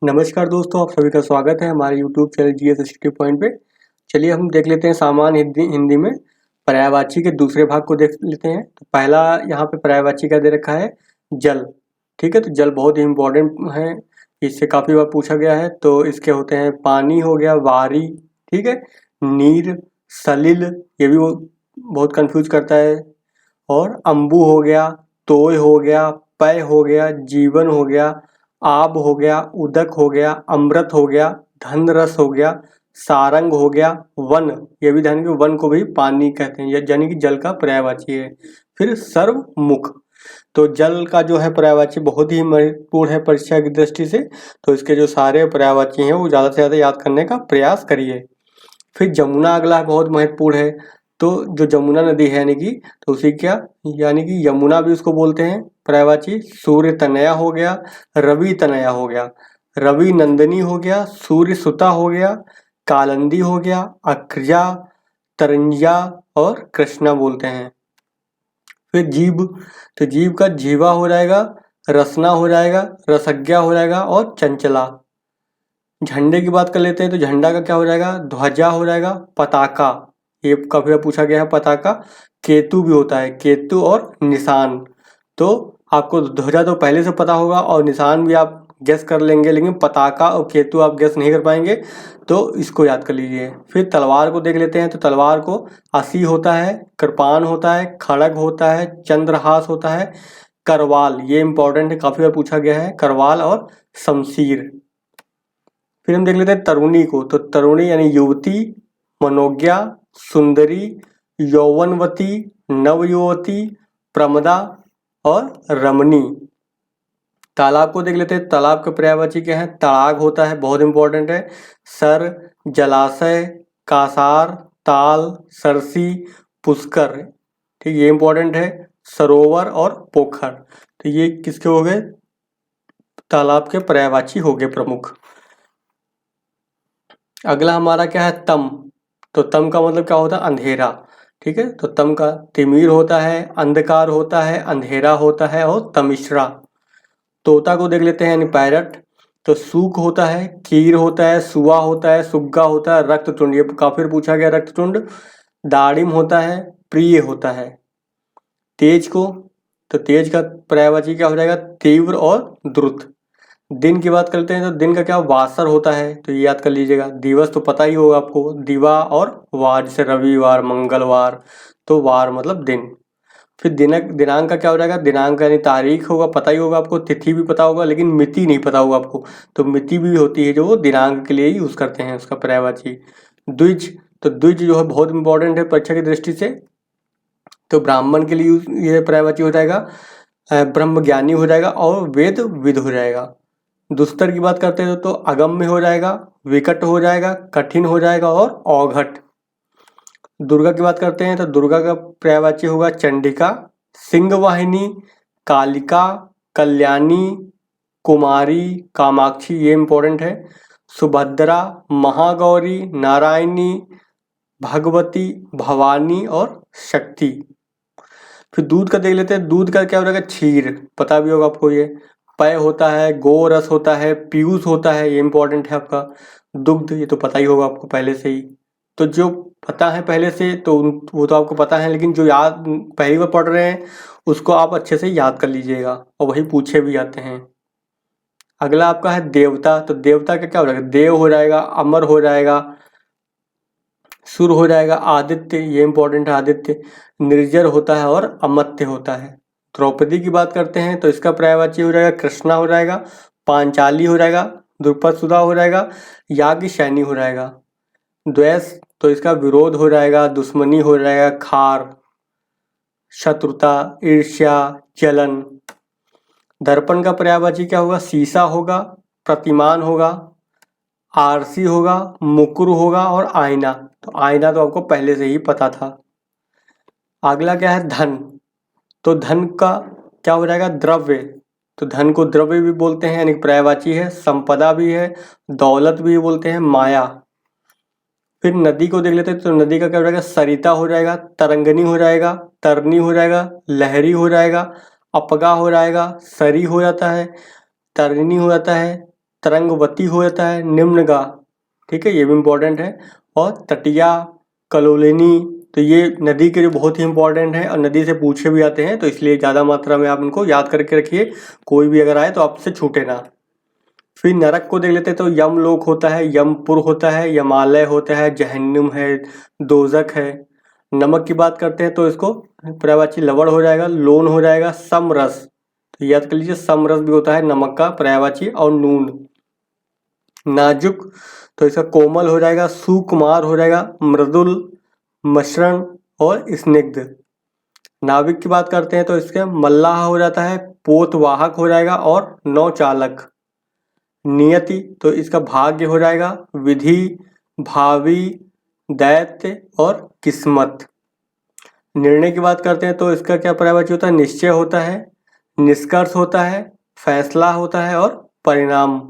नमस्कार दोस्तों, आप सभी का स्वागत है हमारे YouTube channel GS study point पे। चलिए हम देख लेते हैं सामान्य हिंदी में पर्यायवाची के दूसरे भाग को देख लेते हैं। तो पहला यहाँ पे पर्यायवाची का दे रखा है जल। ठीक है, तो जल बहुत ही इम्पोर्टेंट है, इससे काफ़ी बार पूछा गया है। तो इसके होते हैं पानी हो गया, वारी, ठीक है, नीर, सलिल, ये भी वो बहुत कंफ्यूज करता है, और अम्बु हो गया, तोय हो गया, पय हो गया, जीवन हो गया, आब हो गया, उदक हो गया, अमृत हो गया, धन रस हो गया, सारंग हो गया, वन, ये भी ध्यान रखिए, वन को भी पानी कहते हैं, यानी कि जल का पर्यायवाची है। फिर सर्वमुख, तो जल का जो है पर्यायवाची बहुत ही महत्वपूर्ण है परीक्षा की दृष्टि से। तो इसके जो सारे पर्यायवाची हैं वो ज़्यादा से ज़्यादा याद करने का प्रयास करिए। फिर जमुना अगला बहुत महत्वपूर्ण है। तो जो जमुना नदी है यानी कि, तो उसी क्या यानी कि यमुना भी उसको बोलते हैं पर्यायवाची। सूर्य तनया हो गया, रवि तनया हो गया, रवि नंदिनी हो गया, सूर्य सुता हो गया, कालंदी हो गया, अक्रिया, तरंजिया और कृष्णा बोलते हैं। फिर जीव, तो जीव का जीवा हो जाएगा, रसना हो जाएगा, रसज्ञा हो जाएगा और चंचला। झंडे की बात कर लेते हैं, तो झंडा का क्या हो जाएगा, ध्वजा हो जाएगा, पताका, ये काफी बार पूछा गया है पताका। केतु भी होता है, केतु और निशान। तो आपको ध्वजा तो पहले से पता होगा और निशान भी आप गेस कर लेंगे, लेकिन पताका और केतु आप गेस नहीं कर पाएंगे, तो इसको याद कर लीजिए। फिर तलवार को देख लेते हैं, तो तलवार को असी होता है, कृपान होता है, खड़ग होता है, चंद्रहास होता है, करवाल, ये इंपॉर्टेंट है, काफी बार पूछा गया है, करवाल और शमशीर। फिर हम देख लेते हैं तरुणी को, तो तरुणी यानी युवती, मनोज्ञा, सुंदरी, यौवनवती, नवयुवती, प्रमदा और रमणी। तालाब को देख लेते हैं, तालाब के पर्यायवाची क्या है, तड़ाग होता है, बहुत इंपॉर्टेंट है, सर, जलाशय, कासार, ताल, सरसी, पुष्कर, ठीक, ये इंपॉर्टेंट है, सरोवर और पोखर। तो ये किसके हो गए, तालाब के पर्यायवाची हो गए प्रमुख। अगला हमारा क्या है, तम। तो तम का मतलब क्या होता है, अंधेरा। ठीक है, तो तम का तिमिर होता है, अंधकार होता है, अंधेरा होता है और तमिश्रा। तोता को देख लेते हैं, यानी पैरट। तो सूक होता है, कीर होता है, सुआ होता है, सुग्गा होता है, रक्ततुंड, ये काफी पूछा गया रक्ततुंड। दाड़िम होता है, प्रिय होता है। तेज को, तो तेज का पर्यायवाची क्या हो जाएगा, तीव्र और द्रुत। दिन की बात करते हैं, तो दिन का क्या वासर होता है, तो ये याद कर लीजिएगा। दिवस तो पता ही होगा आपको, दिवा और वार, जैसे रविवार, मंगलवार, तो वार मतलब दिन। फिर दिनक, दिनांक का क्या हो जाएगा, दिनांक यानी तारीख होगा, पता ही होगा आपको, तिथि भी पता होगा, लेकिन मिति नहीं पता होगा आपको। तो मिति भी होती है जो वो दिनांक के लिए यूज करते हैं उसका पर्यायवाची। द्विज, तो द्विज जो है बहुत इंपॉर्टेंट है परीक्षा की दृष्टि से। तो ब्राह्मण के लिए ये पर्यायवाची हो जाएगा, ब्रह्मज्ञानी हो जाएगा और वेद विद हो जाएगा। दुस्तर की बात करते हैं, तो अगम्य हो जाएगा, विकट हो जाएगा, कठिन हो जाएगा और औघट। दुर्गा की बात करते हैं, तो दुर्गा का पर्यायवाची होगा चंडिका, सिंहवाहिनी, कालिका, कल्याणी, कुमारी, कामाक्षी, ये इंपॉर्टेंट है। सुभद्रा, महागौरी, नारायणी, भगवती, भवानी और शक्ति। फिर दूध का देख लेते हैं, दूध का क्या हो जाएगा, क्षीर, पता भी होगा आपको ये। पय होता है, गोरस होता है, पीयूष होता है, ये इंपॉर्टेंट है आपका। दुग्ध, ये तो पता ही होगा आपको पहले से ही। तो जो पता है पहले से, तो वो तो आपको पता है, लेकिन जो याद पहली बार पढ़ रहे हैं उसको आप अच्छे से याद कर लीजिएगा, और वही पूछे भी जाते हैं। अगला आपका है देवता, तो देवता का क्या हो जाएगा, देव हो जाएगा, अमर हो जाएगा, सुर हो जाएगा, आदित्य, ये इंपॉर्टेंट है, आदित्य। निर्जर होता है और अमत्य होता है। द्रौपदी की बात करते हैं, तो इसका पर्यायवाची हो जाएगा कृष्णा हो जाएगा, पांचाली हो जाएगा, द्रुपद सुधा हो जाएगा, याज्ञसेनी हो जाएगा। द्वेष, तो इसका विरोध हो जाएगा, दुश्मनी हो जाएगा, खार, शत्रुता, ईर्ष्या, जलन। दर्पण का पर्यायवाची क्या होगा, शीशा होगा, प्रतिमान होगा, आरसी होगा, मुकुर होगा और आईना। तो आईना तो आपको पहले से ही पता था। अगला क्या है, धन। तो धन का क्या हो जाएगा, द्रव्य। तो धन को द्रव्य भी बोलते हैं, यानी पर्यायवाची है, संपदा भी है, दौलत भी बोलते हैं, माया। फिर नदी को देख लेते हैं, तो नदी का क्या हो जाएगा, सरिता हो जाएगा, तरंगनी हो जाएगा, तरनी हो जाएगा, लहरी हो जाएगा, अपगा हो जाएगा, सरी हो जाता है, तरनी हो जाता है, तरंगवती हो जाता है निम्नगा, ठीक है, ये भी इम्पोर्टेंट है। और तटिया, कलोलिनी, तो ये नदी के जो बहुत ही इंपॉर्टेंट है और नदी से पूछे भी आते हैं, तो इसलिए ज़्यादा मात्रा में आप इनको याद करके रखिए, कोई भी अगर आए तो आपसे छूटे ना। फिर नरक को देख लेते हैं, तो यमलोक होता है, यमपुर होता है, यमालय होता है, जहन्नुम है, दोजक है। नमक की बात करते हैं तो इसको पर्यायवाची लवण हो जाएगा, लोन हो जाएगा, समरस, तो याद कर लीजिए समरस भी होता है नमक का पर्यायवाची। और नून, नाजुक, तो इसका कोमल हो जाएगा, सुकुमार हो जाएगा, मृदुल, मसृण और स्निग्ध। नाविक की बात करते हैं तो इसके मल्लाह हो जाता है, पोतवाहक हो जाएगा और नौचालक। नियति, तो इसका भाग्य हो जाएगा, विधि, भावी, दैत्य और किस्मत। निर्णय की बात करते हैं तो इसका क्या पर्यायवाची होता है, निश्चय होता है, निष्कर्ष होता है, फैसला होता है और परिणाम।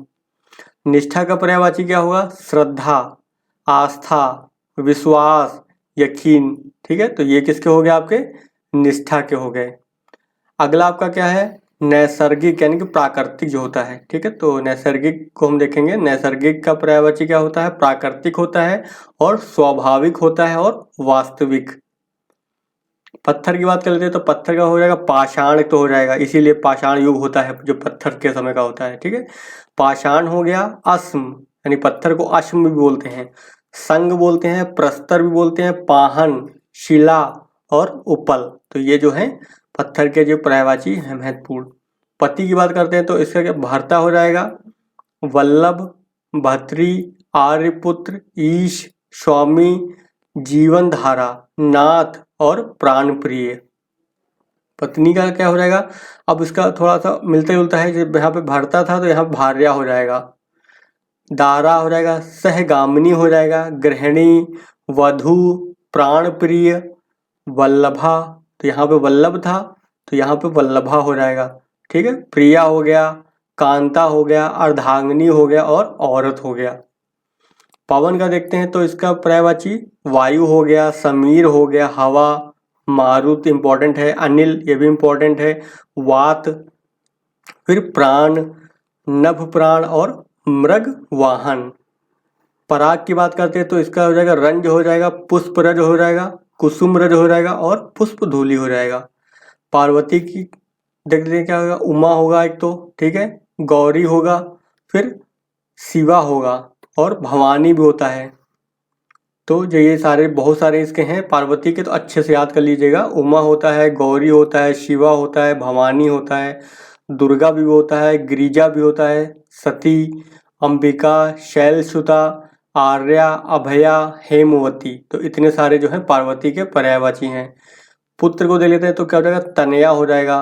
निष्ठा का पर्यायवाची क्या होगा, श्रद्धा, आस्था, विश्वास, यकीन, ठीक है, तो ये किसके हो गए आपके, निष्ठा के हो गए। अगला आपका क्या है, नैसर्गिक यानी कि प्राकृतिक जो होता है, ठीक है, तो नैसर्गिक को हम देखेंगे। नैसर्गिक का पर्यायवाची क्या होता है, प्राकृतिक होता है और स्वाभाविक होता है और वास्तविक। पत्थर की बात कर लेते हैं तो पत्थर का हो जाएगा पाषाण, तो हो जाएगा, इसीलिए पाषाण युग होता है जो पत्थर के समय का होता है, ठीक है। पाषाण हो गया, अश्म यानी पत्थर को अश्म भी बोलते हैं, संग बोलते हैं, प्रस्तर भी बोलते हैं, पाहन, शिला और उपल, तो ये जो है पत्थर के जो पर्यायवाची है महत्वपूर्ण। पति की बात करते हैं तो इसका क्या, भर्ता हो जाएगा, वल्लभ, भत्री, आर्यपुत्र, ईश, स्वामी, जीवन धारा, नाथ और प्राण प्रिय। पत्नी का क्या हो जाएगा, अब इसका थोड़ा सा मिलता जुलता है, जब यहाँ पे भरता था तो यहाँ भार्या हो जाएगा, दारा हो जाएगा, सहगामिनी हो जाएगा, गृहिणी, वधु, प्राण प्रिय, वल्लभा, तो यहाँ पे वल्लभ था तो यहाँ पे वल्लभा हो जाएगा, ठीक है। प्रिया हो गया, कांता हो गया, अर्धांगिनी हो गया और औरत हो गया। पवन का देखते हैं तो इसका पर्यायवाची वायु हो गया, समीर हो गया, हवा, मारुत इंपॉर्टेंट है, अनिल ये भी इंपॉर्टेंट है, वात, फिर प्राण, नभ प्राण और मृग वाहन। पराग की बात करते हैं तो इसका हो जाएगा रंज हो जाएगा, पुष्प रज हो जाएगा, कुसुम रज हो जाएगा और पुष्प धूलि हो जाएगा। पार्वती की देखते हैं क्या होगा, उमा होगा एक तो, ठीक है, गौरी होगा, फिर शिवा होगा और भवानी भी होता है। तो जो ये सारे बहुत सारे इसके हैं पार्वती के, तो अच्छे से याद कर लीजिएगा, उमा होता है, गौरी होता है, शिवा होता है, भवानी होता है, दुर्गा भी होता है, गिरिजा भी होता है, सती, अंबिका, शैलसुता, आर्या, अभया, हेमवती, तो इतने सारे जो हैं पार्वती के पर्यायवाची हैं। पुत्र को दे लेते हैं तो क्या हो जाएगा, तनया हो जाएगा,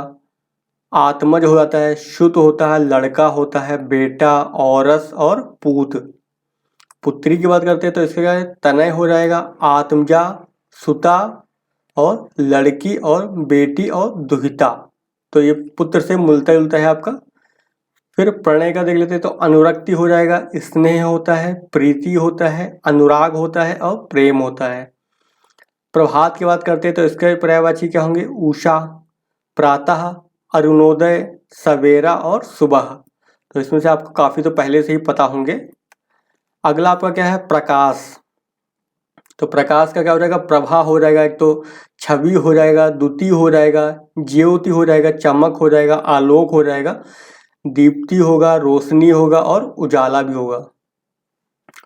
आत्मज हो जाता है, श्रुत होता है, लड़का होता है, बेटा, औरस और पूत। पुत्री की बात करते हैं तो इसका क्या है, तनय हो जाएगा, आत्मजा, सुता और लड़की और बेटी और दुहिता, तो ये पुत्र से मिलता जुलता है आपका। फिर प्रणय का देख लेते हैं तो अनुरक्ति हो जाएगा, स्नेह होता है, प्रीति होता है, अनुराग होता है और प्रेम होता है। प्रभात की बात करते हैं तो इसके पर्यायवाची क्या होंगे, उषा, प्रातः, अरुणोदय, सवेरा और सुबह, तो इसमें से आपको काफ़ी तो पहले से ही पता होंगे। अगला आपका क्या है, प्रकाश, तो प्रकाश का क्या हो जाएगा, प्रभा हो जाएगा, एक तो छवि हो जाएगा, द्युति हो जाएगा, ज्योति हो जाएगा, चमक हो जाएगा, आलोक हो जाएगा, दीप्ति होगा, रोशनी होगा और उजाला भी होगा।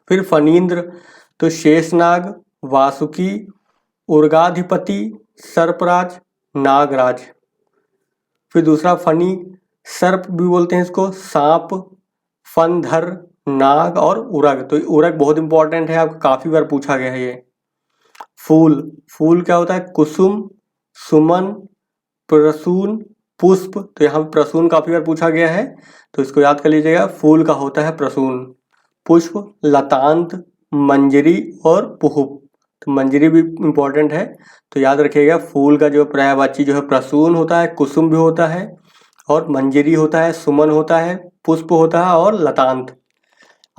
फिर फणींद्र, तो शेषनाग, वासुकी, उर्गाधिपति, सर्पराज, नागराज। फिर दूसरा फनी, सर्प भी बोलते हैं इसको, सांप, फनधर, नाग और उरग, तो उरग बहुत इंपॉर्टेंट है, आपको काफी बार पूछा गया है ये। फूल, फूल क्या होता है, कुसुम, सुमन, प्रसून, पुष्प, तो यहाँ पे प्रसून काफी बार पूछा गया है, तो इसको याद कर लीजिएगा, फूल का होता है प्रसून। पुष्प, लतांत, मंजरी और पुष्प, तो मंजरी भी इम्पोर्टेंट है, तो याद रखिएगा फूल का जो पर्यायवाची जो है प्रसून होता है, कुसुम भी होता है और मंजरी होता है, सुमन होता है, पुष्प होता है और लतांत।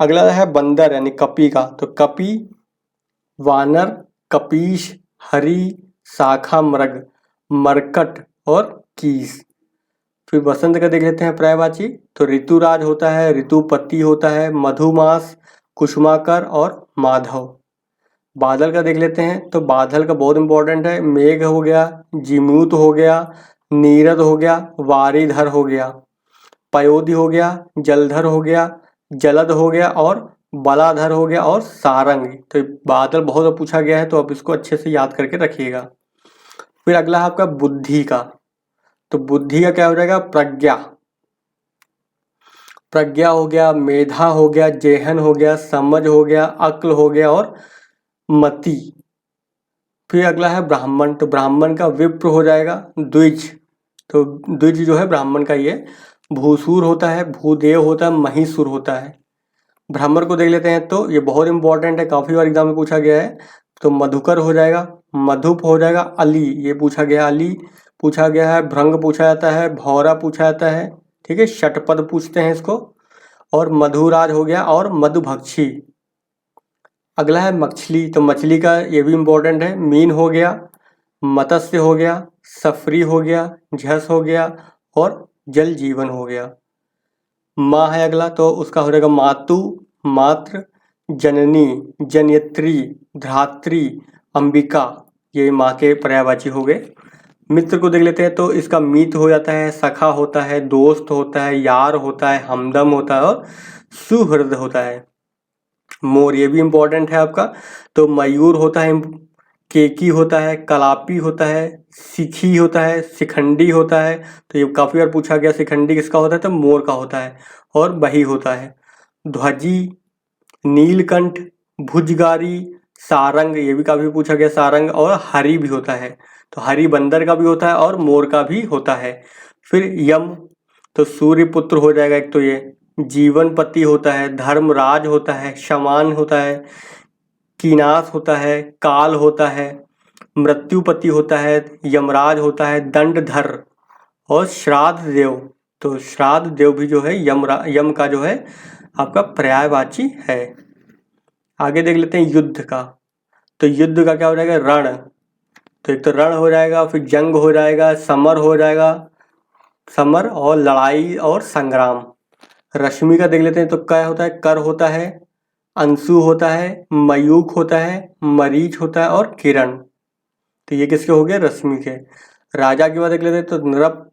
अगला है बंदर यानी कपी का, तो कपी, वानर, कपीश, हरि, शाखा मृग, मरकट और कीस। फिर बसंत का देख लेते हैं पर्यायवाची। तो ऋतुराज होता है, ऋतुपति होता है, मधुमास, कुसुमाकर और माधव। बादल का देख लेते हैं। तो बादल का बहुत इंपॉर्टेंट है। मेघ हो गया, जिमूत हो गया, नीरद हो गया, वारीधर हो गया, पयोधि हो गया, जलधर हो गया, जलद हो गया और बलाधर हो गया और सारंग। तो ये बादल बहुत पूछा गया है, तो आप इसको अच्छे से याद करके रखिएगा। फिर अगला है आपका बुद्धि का। तो बुद्धि का क्या हो जाएगा? प्रज्ञा। प्रज्ञा हो गया, मेधा हो गया, जेहन हो गया, समझ हो गया, अक्ल हो गया और मति। फिर अगला है ब्राह्मण। तो ब्राह्मण का विप्र हो जाएगा, द्विज। तो द्विज जो है ब्राह्मण का ये भूसूर होता है, भूदेव होता है, महिसूर होता है। ब्राह्मण को देख लेते हैं। तो ये बहुत इंपॉर्टेंट है, काफी बार एग्जाम में पूछा गया है। तो मधुकर हो जाएगा, मधुप हो जाएगा, अली ये पूछा गया, अली पूछा गया है, भृंग पूछा जाता है, भौरा पूछा जाता है, ठीक है, षटपद पूछते हैं इसको, और मधुराज हो गया और मधुभक्षी। अगला है मछली। तो मछली का ये भी इम्पोर्टेंट है। मीन हो गया, मत्स्य हो गया, सफरी हो गया, झस हो गया और जल जीवन हो गया। माँ है अगला। तो उसका हो जाएगा मातु, मात्र, जननी, जनयत्री, धात्री, अंबिका। ये माँ के पर्यायवाची हो गए। मित्र को देख लेते हैं। तो इसका मित्र हो जाता है, सखा होता है, दोस्त होता है, यार होता है, हमदम होता है और सुहृद होता है। मोर ये भी इम्पोर्टेंट है आपका। तो मयूर होता है, केकी होता है, कलापी होता है, सिखी होता है, शिखंडी होता है। तो ये काफ़ी बार पूछा गया, शिखंडी किसका होता है? तो मोर का होता है। और बही होता है। ध्वजी, नीलकंठ, भुजगारी, सारंग ये भी काफ़ी पूछा गया, सारंग। और हरि भी होता है। तो हरि बंदर का भी होता है और मोर का भी होता है। फिर यम। तो सूर्यपुत्र हो जाएगा एक। तो ये जीवनपति होता है, धर्मराज होता है, शमान होता है, कीनास होता है, काल होता है, मृत्युपति होता है, यमराज होता है, दंडधर और श्राद्ध देव। तो श्राद्ध देव भी जो है यम का जो है आपका पर्यायवाची है। आगे देख लेते हैं युद्ध का। तो युद्ध का क्या हो जाएगा? रण। तो एक तो रण हो जाएगा, फिर जंग हो जाएगा, समर हो जाएगा, समर और लड़ाई और संग्राम। रश्मि का देख लेते हैं। तो क्या होता है? कर होता है, अंशु होता है, मयूख होता है, मरीच होता है और किरण। तो ये किसके हो गए? रश्मि के। राजा की बात देख लेते हैं। तो नृप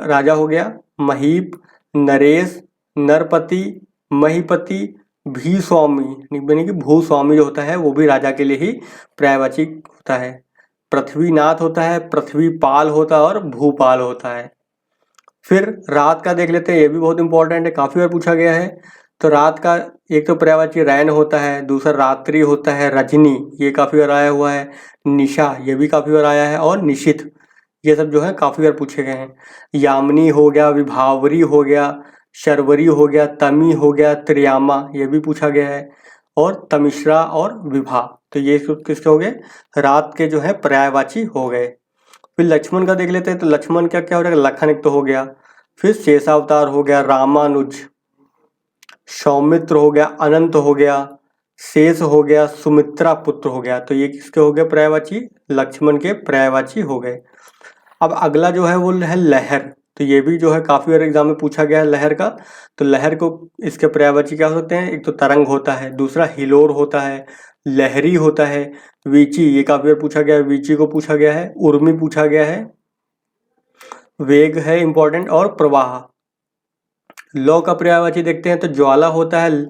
राजा हो गया, महीप, नरेश, नरपति, महीपति, भीस्वामी यानी कि भूस्वामी जो होता है वो भी राजा के लिए ही पर्यायवाची होता है। पृथ्वीनाथ होता है, पृथ्वीपाल होता है और भूपाल होता है। फिर रात का देख लेते हैं। ये भी बहुत इंपॉर्टेंट है, काफ़ी बार पूछा गया है। तो रात का एक तो पर्यायवाची रैन होता है, दूसरा रात्रि होता है, रजनी ये काफ़ी बार आया हुआ है, निशा ये भी काफ़ी बार आया है और निशित ये सब जो है काफ़ी बार पूछे गए हैं। यामिनी हो गया, विभावरी हो गया, शर्वरी हो गया, तमी हो गया, त्रियामा ये भी पूछा गया है और तमिश्रा और विभा। तो ये किसके हो गए? रात के जो है पर्यायवाची हो गए। फिर लक्ष्मण का देख लेते हैं। तो लक्ष्मण का क्या हो जाएगा? लखन एक तो हो गया, फिर शेषावतार हो गया, रामानुज, सौमित्र हो गया, अनंत हो गया, शेष हो गया, सुमित्रा पुत्र हो गया। तो ये किसके हो गए पर्यायवाची? लक्ष्मण के पर्यायवाची हो गए। अब अगला जो है वो है लहर। तो ये भी जो है काफ़ी बार एग्जाम में पूछा गया है लहर का। तो लहर को इसके पर्यायवाची क्या हो सकते हैं? एक तो तरंग होता है, दूसरा हिलोर होता है, लहरी होता है, वीची ये काफ़ी बार पूछा गया है, वीची को पूछा गया है, उर्मी पूछा गया है, वेग है इंपॉर्टेंट और प्रवाह। लौ का पर्यायवाची देखते हैं। तो ज्वाला होता है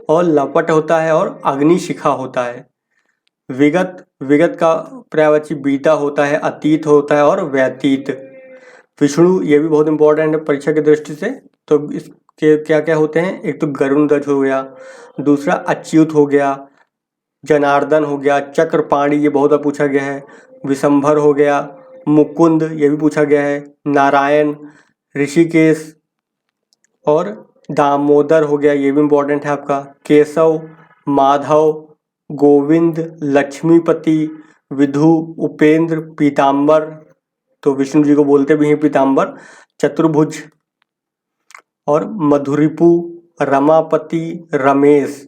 और लपट होता है और अग्निशिखा होता है। विगत, विगत का पर्यायवाची बीता होता है, अतीत होता है और व्यतीत। विष्णु ये भी बहुत इंपॉर्टेंट है परीक्षा की दृष्टि से। तो इसके क्या क्या होते हैं? एक तो गरुण ध्वज हो गया, दूसरा अच्युत हो गया, जनार्दन हो गया, चक्रपाणी ये बहुत बार पूछा गया है, विशंभर हो गया, मुकुंद ये भी पूछा गया है, नारायण, ऋषिकेश और दामोदर हो गया ये भी इम्पोर्टेंट है आपका, केशव, माधव, गोविंद, लक्ष्मीपति, विधु, उपेंद्र, पीताम्बर। तो विष्णु जी को बोलते भी हैं पीताम्बर, चतुर्भुज और मधुरिपु, रमापति, रमेश,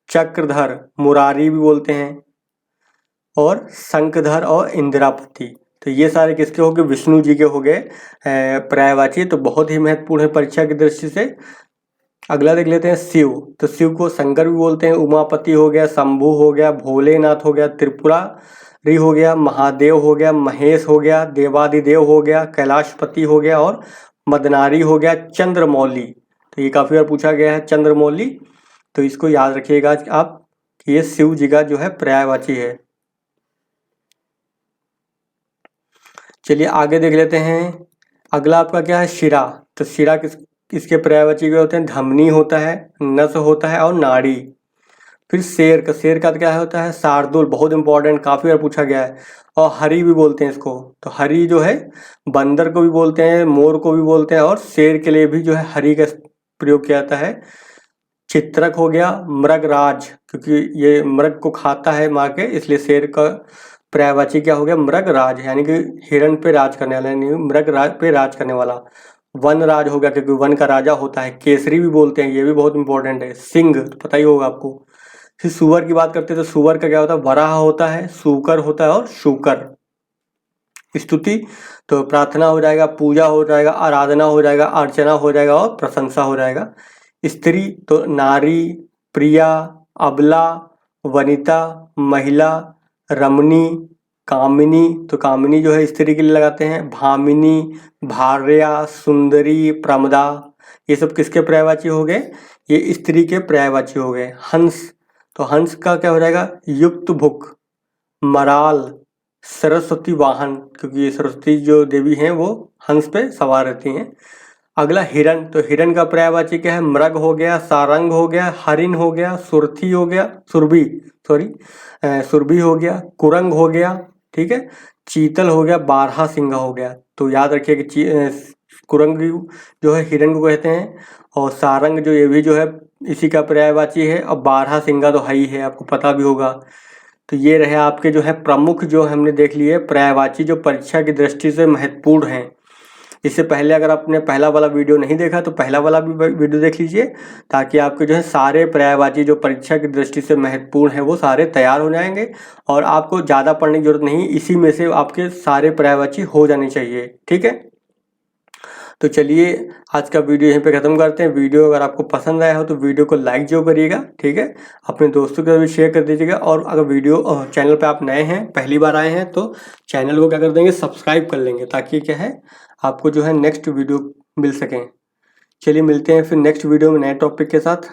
चक्रधर, मुरारी भी बोलते हैं और शंखधर और इंदिरापति। तो ये सारे किसके हो गए, विष्णु जी के हो गए पर्यायवाची, तो बहुत ही महत्वपूर्ण है परीक्षा की दृष्टि से। अगला देख लेते हैं शिव। तो शिव को शंकर भी बोलते हैं, उमापति हो गया, शंभु हो गया, भोलेनाथ हो गया, त्रिपुरारी हो गया, महादेव हो गया, महेश हो गया, देवादिदेव हो गया, कैलाशपति हो गया और मदनारी हो गया, चंद्रमौली। तो ये काफ़ी बार पूछा गया है चंद्रमौली, तो इसको याद रखिएगा आप कि ये शिव जी का जो है पर्यायवाची है। चलिए आगे देख लेते हैं। अगला आपका क्या है, शिरा। तो शिरा इसके पर्यायवाची क्या होते हैं, धमनी होता है, नस होता है और नाड़ी। फिर शेर का क्या होता है, शार्दुल, बहुत इंपॉर्टेंट, काफ़ी बार पूछा गया है। और हरी भी बोलते हैं इसको। तो हरी जो है बंदर को भी बोलते हैं, मोर को भी बोलते हैं, और शेर के लिए भी जो है हरी का प्रयोग किया जाता है। चित्रक हो गया, मृगराज, क्योंकि ये मृग को खाता है मार के, इसलिए शेर का पर्यायवाची क्या हो गया, मृगराज, यानी कि हिरण पे राज करने वाला, यानी मृगराज पे राज करने वाला। वनराज हो गया, क्योंकि वन का राजा होता है। केसरी भी बोलते हैं, ये भी बहुत इंपॉर्टेंट है। सिंह तो पता ही होगा आपको। फिर सुअर की बात करते हैं, तो सुअर का क्या होता है, वराह होता है, सूकर होता है और शूकर। स्तुति तो प्रार्थना हो जाएगा, पूजा हो जाएगा, आराधना हो जाएगा, अर्चना हो जाएगा और प्रशंसा हो जाएगा। स्त्री तो नारी, प्रिया, अबला, वनिता, महिला, रमणी, कामिनी। तो कामिनी जो है स्त्री के लिए लगाते हैं। भामिनी, भार्या, सुंदरी, प्रमदा, ये सब किसके पर्यायवाची हो गए, ये स्त्री के पर्यायवाची हो गए। हंस तो हंस का क्या हो जाएगा, युक्त भुक, मराल, सरस्वती वाहन, क्योंकि ये सरस्वती जो देवी हैं वो हंस पे सवार रहती हैं। अगला हिरण। तो हिरण का पर्यायवाची क्या है, मृग हो गया, सारंग हो गया, हरिण हो गया, सुरथी हो गया, सुरभि हो गया, कुरंग हो गया, ठीक है, चीतल हो गया, बारहा सिंगा हो गया। तो याद रखिए कि कुरंग जो है हिरण को कहते हैं, और सारंग जो ये भी जो है इसी का पर्यायवाची है, और बारहा सिंगा तो है ही है, आपको पता भी होगा। तो ये रहे आपके जो है प्रमुख, जो हमने देख लिए पर्यायवाची जो परीक्षा की दृष्टि से महत्वपूर्ण हैं। इससे पहले अगर आपने पहला वाला वीडियो नहीं देखा तो पहला वाला भी वीडियो देख लीजिए, ताकि आपके जो है सारे पर्यायवाची जो परीक्षा की दृष्टि से महत्वपूर्ण है वो सारे तैयार हो जाएंगे, और आपको ज़्यादा पढ़ने की जरूरत नहीं, इसी में से आपके सारे पर्यायवाची हो जाने चाहिए। ठीक है, तो चलिए आज का वीडियो यहीं पे ख़त्म करते हैं। वीडियो अगर आपको पसंद आया हो तो वीडियो को लाइक जरूर करिएगा, ठीक है, अपने दोस्तों के साथ भी शेयर कर दीजिएगा। और अगर वीडियो चैनल पे आप नए हैं, पहली बार आए हैं, तो चैनल को क्या कर देंगे, सब्सक्राइब कर लेंगे, ताकि क्या है आपको जो है नेक्स्ट वीडियो मिल सकें। चलिए मिलते हैं फिर नेक्स्ट वीडियो में नए टॉपिक के साथ।